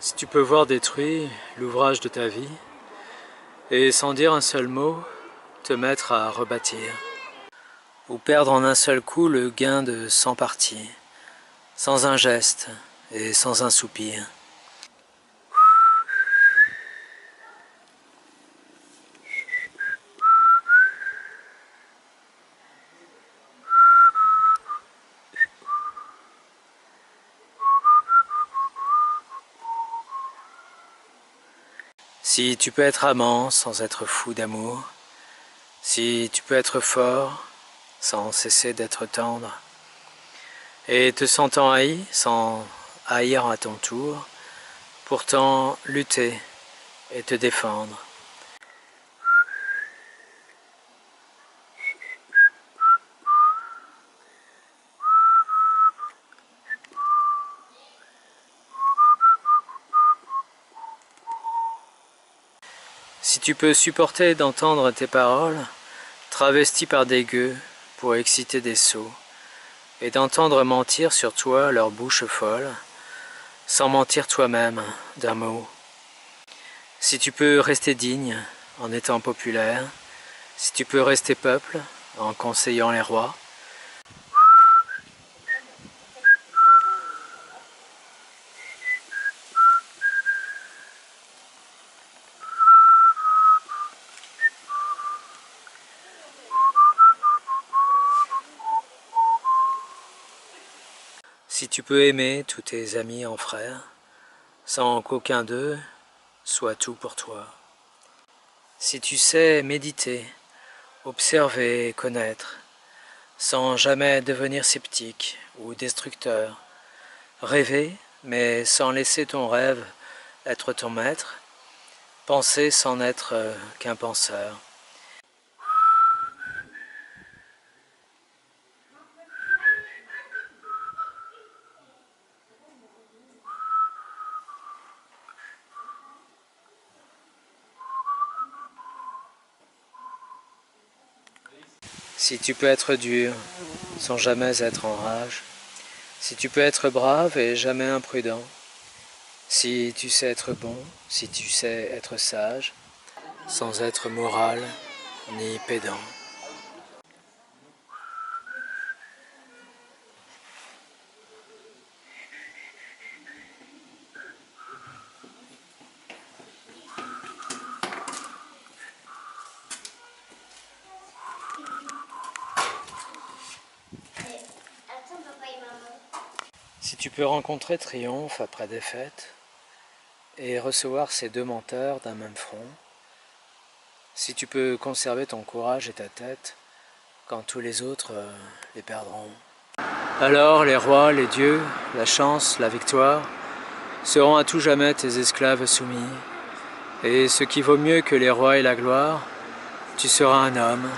Si tu peux voir détruit l'ouvrage de ta vie, et sans dire un seul mot, te mettre à rebâtir, ou perdre en un seul coup le gain de 100 parties, sans un geste et sans un soupir. Si tu peux être amant sans être fou d'amour, si tu peux être fort sans cesser d'être tendre, et te sentant haï sans haïr à ton tour, pourtant lutter et te défendre. Si tu peux supporter d'entendre tes paroles, travesties par des gueux pour exciter des sots, et d'entendre mentir sur toi leur bouche folle, sans mentir toi-même d'un mot. Si tu peux rester digne en étant populaire, si tu peux rester peuple en conseillant les rois, si tu peux aimer tous tes amis en frères, sans qu'aucun d'eux soit tout pour toi. Si tu sais méditer, observer et connaître, sans jamais devenir sceptique ou destructeur, rêver mais sans laisser ton rêve être ton maître, penser sans n'être qu'un penseur. Si tu peux être dur, sans jamais être en rage, si tu peux être brave et jamais imprudent, si tu sais être bon, si tu sais être sage, sans être moral ni pédant. Si tu peux rencontrer triomphe après défaite et recevoir ces deux menteurs d'un même front, si tu peux conserver ton courage et ta tête quand tous les autres les perdront, alors les rois, les dieux, la chance, la victoire seront à tout jamais tes esclaves soumis, et ce qui vaut mieux que les rois et la gloire, tu seras un homme,